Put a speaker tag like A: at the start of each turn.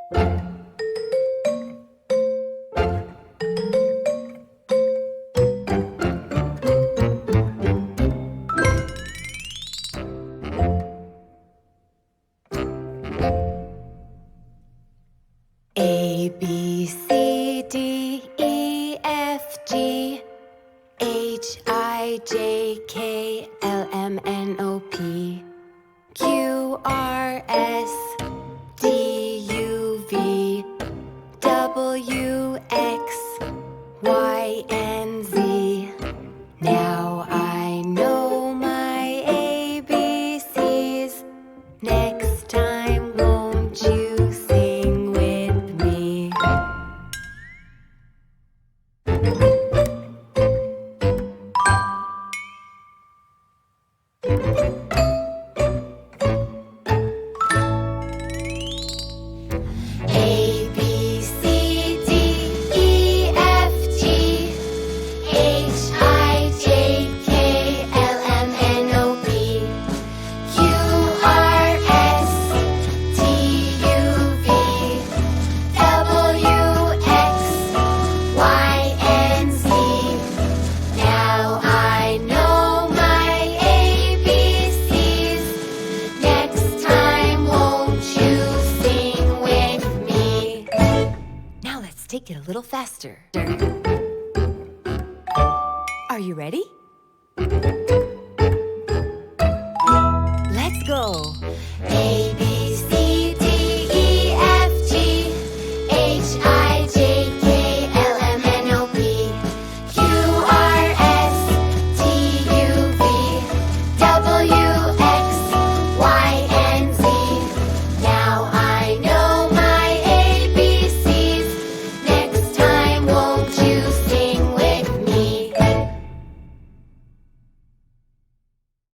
A: A, B, C, D, E, F, G, H, I, J, K, L, M, N, O, P, Q, R, S, D, U, V, W, X, Y, and Z. Now I know my ABCs. Next time, won't you sing with me? A, B, C, D, E, F, G, H, I, J, K, L, M, N, O, P, Q, R, S, T, U, V, W, X, Y, and Z. Now I know my ABCs. Next time, won't you sing with me? Now let's take it a little faster. Are you ready? Let's go. A,